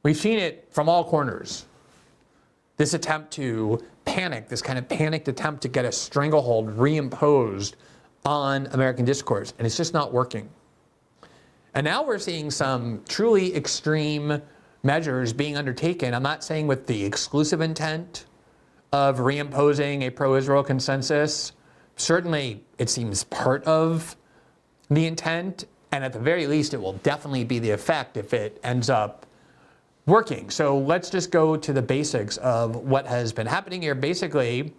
We've seen it from all corners. This attempt to panic, this kind of panicked attempt to get a stranglehold reimposed on American discourse, and it's just not working. And now we're seeing some truly extreme measures being undertaken. I'm not saying with the exclusive intent of reimposing a pro-Israel consensus. Certainly, it seems part of the intent, and at the very least, it will definitely be the effect if it ends up working. So let's just go to the basics of what has been happening here. Basically,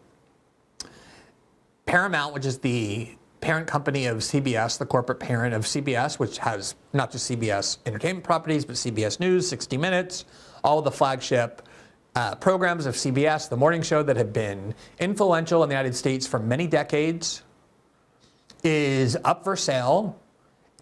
Paramount, which is the parent company of CBS, the corporate parent of CBS, which has not just CBS entertainment properties, but CBS News, 60 Minutes, all of the flagship programs of CBS, the morning show that have been influential in the United States for many decades, is up for sale.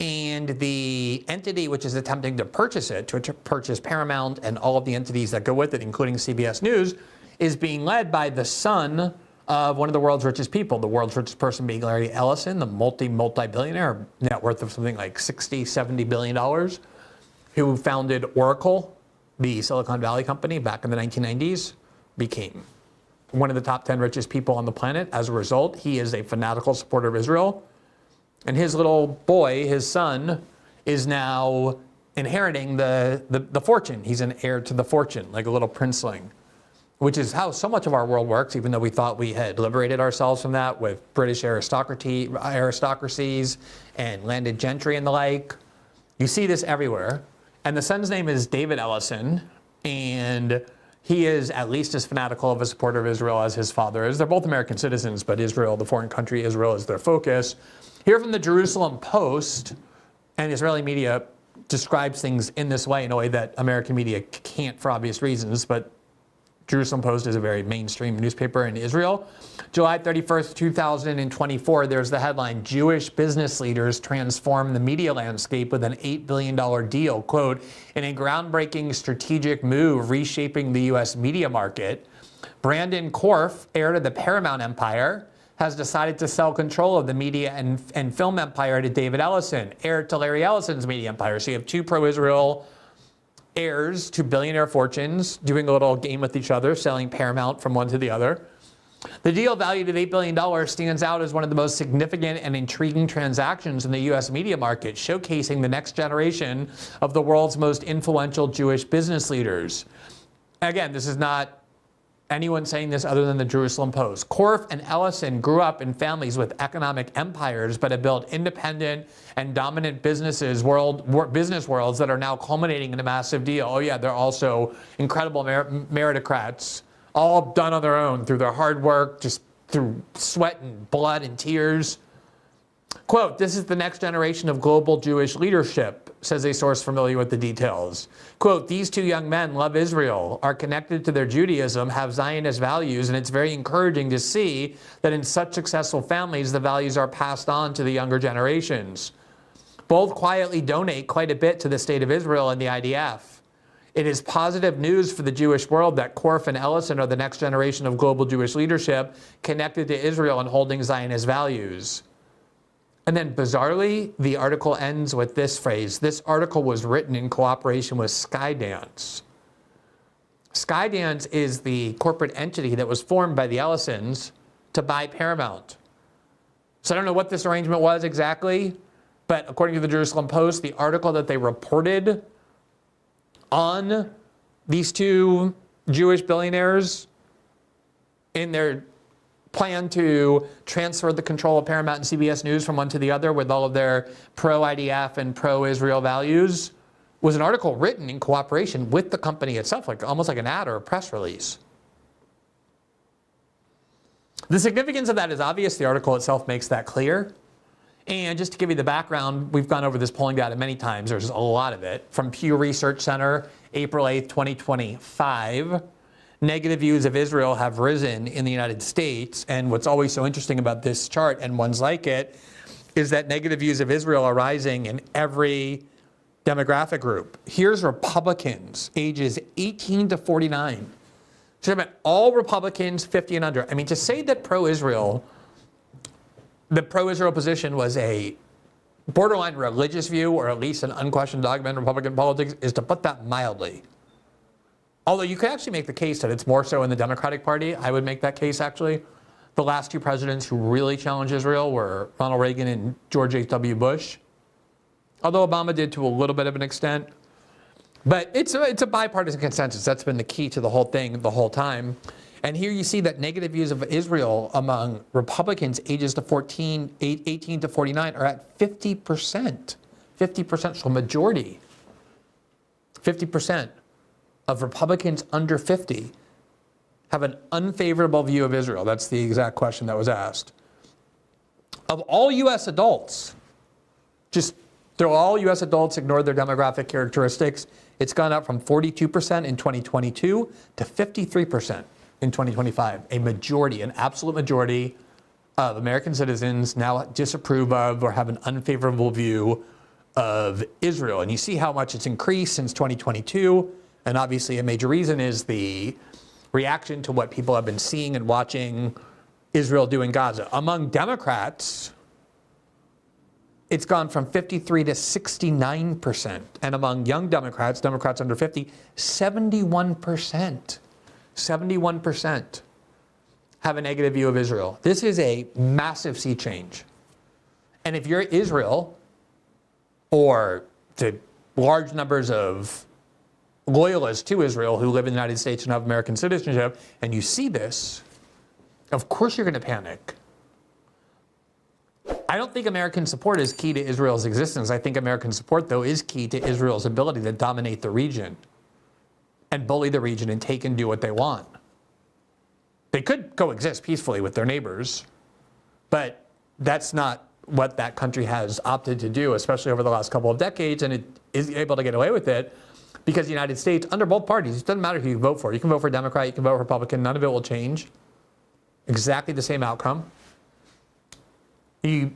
And the entity which is attempting to purchase it, to purchase Paramount and all of the entities that go with it, including CBS News, is being led by the son of one of the world's richest people, the world's richest person being Larry Ellison, the multi-billionaire, net worth of something like $60-70 billion, who founded Oracle, the Silicon Valley company, back in the 1990s, became one of the top 10 richest people on the planet. As a result, he is a fanatical supporter of Israel. And his little boy, his son, is now inheriting the fortune. He's an heir to the fortune, like a little princeling, which is how so much of our world works, even though we thought we had liberated ourselves from that with British aristocracies and landed gentry and the like. You see this everywhere. And the son's name is David Ellison, and he is at least as fanatical of a supporter of Israel as his father is. They're both American citizens, but Israel, the foreign country Israel, is their focus. Here from the Jerusalem Post, and Israeli media describes things in this way, in a way that American media can't for obvious reasons, but Jerusalem Post is a very mainstream newspaper in Israel. July 31st, 2024, there's the headline, Jewish business leaders transform the media landscape with an $8 billion deal, quote, in a groundbreaking strategic move reshaping the U.S. media market. Brandon Korf, heir to the Paramount empire, has decided to sell control of the media and film empire to David Ellison, heir to Larry Ellison's media empire. So you have two pro-Israel heirs to billionaire fortunes doing a little game with each other, selling Paramount from one to the other. The deal, valued at $8 billion, stands out as one of the most significant and intriguing transactions in the U.S. media market, showcasing the next generation of the world's most influential Jewish business leaders. Again, this is not anyone saying this other than the Jerusalem Post. Korf and Ellison grew up in families with economic empires, but have built independent and dominant business worlds that are now culminating in a massive deal. Oh yeah, they're also incredible meritocrats, all done on their own through their hard work, just through sweat and blood and tears. Quote, this is the next generation of global Jewish leadership, says a source familiar with the details. Quote, these two young men love Israel, are connected to their Judaism, have Zionist values, and it's very encouraging to see that in such successful families, the values are passed on to the younger generations. Both quietly donate quite a bit to the state of Israel and the IDF. It is positive news for the Jewish world that Korf and Ellison are the next generation of global Jewish leadership connected to Israel and holding Zionist values. And then bizarrely, the article ends with this phrase. This article was written in cooperation with Skydance. Skydance is the corporate entity that was formed by the Ellisons to buy Paramount. So I don't know what this arrangement was exactly, but according to the Jerusalem Post, the article that they reported on these two Jewish billionaires in their plan to transfer the control of Paramount and CBS News from one to the other with all of their pro-IDF and pro-Israel values was an article written in cooperation with the company itself, like almost like an ad or a press release. The significance of that is obvious. The article itself makes that clear. And just to give you the background, we've gone over this polling data many times. There's a lot of it. From Pew Research Center, April 8th, 2025. Negative views of Israel have risen in the United States. And what's always so interesting about this chart and ones like it is that negative views of Israel are rising in every demographic group. Here's Republicans, ages 18 to 49. So all Republicans 50 and under. I mean, to say that the pro-Israel position was a borderline religious view, or at least an unquestioned dogma in Republican politics, is to put that mildly. Although you could actually make the case that it's more so in the Democratic Party. I would make that case, actually. The last two presidents who really challenged Israel were Ronald Reagan and George H.W. Bush. Although Obama did to a little bit of an extent. But it's a bipartisan consensus. That's been the key to the whole thing the whole time. And here you see that negative views of Israel among Republicans ages to 18 to 49 are at 50%. 50%, so majority. 50% of Republicans under 50 have an unfavorable view of Israel. That's the exact question that was asked. Of all U.S. adults, they're all U.S. adults, ignore their demographic characteristics. It's gone up from 42% in 2022 to 53% in 2025. A majority, an absolute majority of American citizens now disapprove of or have an unfavorable view of Israel. And you see how much it's increased since 2022. And obviously a major reason is the reaction to what people have been seeing and watching Israel do in Gaza. Among Democrats, it's gone from 53 to 69%. And among young Democrats, Democrats under 50, 71%. 71% have a negative view of Israel. This is a massive sea change. And if you're Israel, or the large numbers of loyalists to Israel who live in the United States and have American citizenship, and you see this, of course you're going to panic. I don't think American support is key to Israel's existence. I think American support, though, is key to Israel's ability to dominate the region and bully the region and take and do what they want. They could coexist peacefully with their neighbors, but that's not what that country has opted to do, especially over the last couple of decades, and it is able to get away with it because the United States, under both parties, it doesn't matter who you vote for. You can vote for Democrat, you can vote for Republican, none of it will change. Exactly the same outcome. The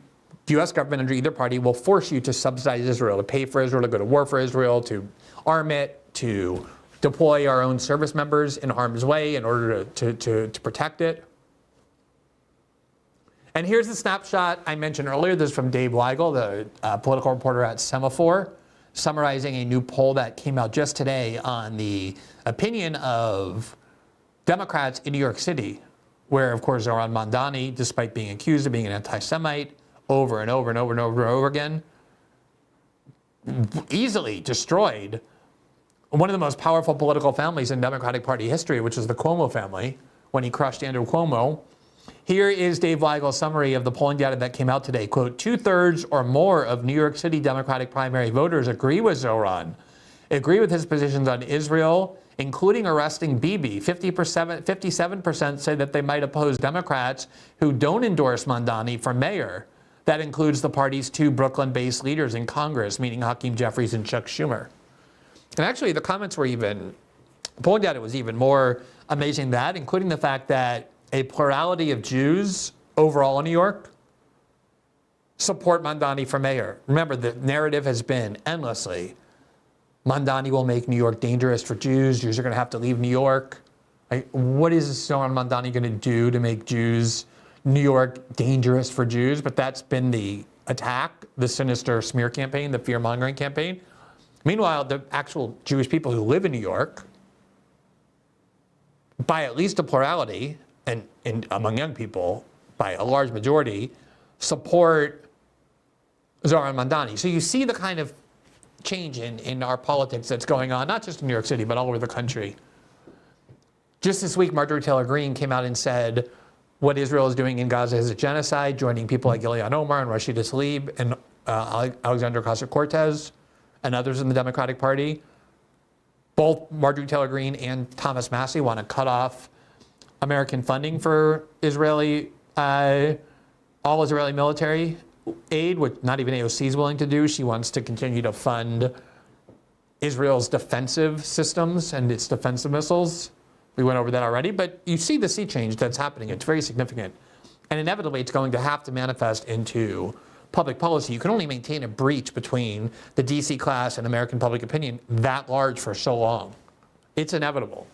U.S. government under either party will force you to subsidize Israel, to pay for Israel, to go to war for Israel, to arm it, to deploy our own service members in harm's way in order to protect it. And here's the snapshot I mentioned earlier. This is from Dave Weigel, the political reporter at Semaphore, summarizing a new poll that came out just today on the opinion of Democrats in New York City, where, of course, Zohran Mamdani, despite being accused of being an anti-Semite over and over and over and over and over again, easily destroyed one of the most powerful political families in Democratic Party history, which is the Cuomo family, when he crushed Andrew Cuomo. Here is Dave Weigel's summary of the polling data that came out today. Quote, 2/3 or more of New York City Democratic primary voters agree with Zohran, agree with his positions on Israel, including arresting Bibi. 57% say that they might oppose Democrats who don't endorse Mamdani for mayor. That includes the party's two Brooklyn-based leaders in Congress, meaning Hakeem Jeffries and Chuck Schumer. And actually, the comments were the polling data was even more amazing than that, including the fact that a plurality of Jews overall in New York support Mamdani for mayor. Remember, the narrative has been endlessly, Mamdani will make New York dangerous for Jews. Jews are going to have to leave New York. What is Zohran Mamdani going to do to make New York dangerous for Jews? But that's been the attack, the sinister smear campaign, the fear-mongering campaign. Meanwhile, the actual Jewish people who live in New York, by at least a plurality, and among young people, by a large majority, support Zohran Mamdani. So you see the kind of change in our politics that's going on, not just in New York City, but all over the country. Just this week, Marjorie Taylor Greene came out and said what Israel is doing in Gaza is a genocide, joining people like Ilhan Omar and Rashida Tlaib and Alexandria Ocasio-Cortez and others in the Democratic Party. Both Marjorie Taylor Greene and Thomas Massie want to cut off American funding for all Israeli military aid, which not even AOC is willing to do. She wants to continue to fund Israel's defensive systems and its defensive missiles. We went over that already, but you see the sea change that's happening. It's very significant. And inevitably, it's going to have to manifest into public policy. You can only maintain a breach between the DC class and American public opinion that large for so long. It's inevitable.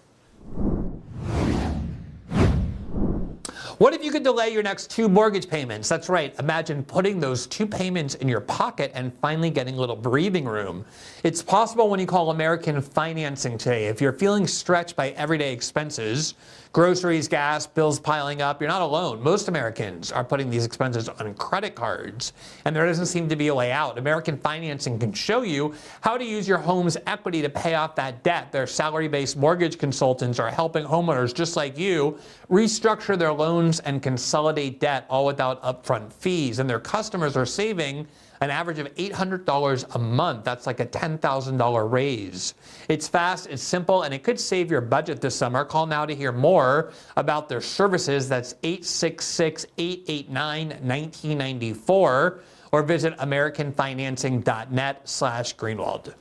What if you could delay your next 2 mortgage payments? That's right. Imagine putting those 2 payments in your pocket and finally getting a little breathing room. It's possible when you call American Financing today. If you're feeling stretched by everyday expenses, groceries, gas, bills piling up, you're not alone. Most Americans are putting these expenses on credit cards, and there doesn't seem to be a way out. American Financing can show you how to use your home's equity to pay off that debt. Their salary-based mortgage consultants are helping homeowners just like you restructure their loans and consolidate debt, all without upfront fees. And their customers are saving an average of $800 a month. That's like a $10,000 raise. It's fast, it's simple, and it could save your budget this summer. Call now to hear more about their services. That's 866-889-1994, or visit americanfinancing.net/Greenwald.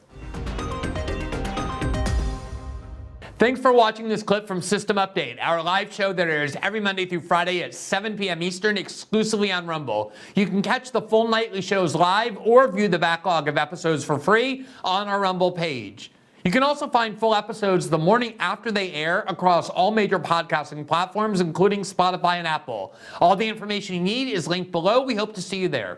Thanks for watching this clip from System Update, our live show that airs every Monday through Friday at 7 p.m. Eastern, exclusively on Rumble. You can catch the full nightly shows live or view the backlog of episodes for free on our Rumble page. You can also find full episodes the morning after they air across all major podcasting platforms, including Spotify and Apple. All the information you need is linked below. We hope to see you there.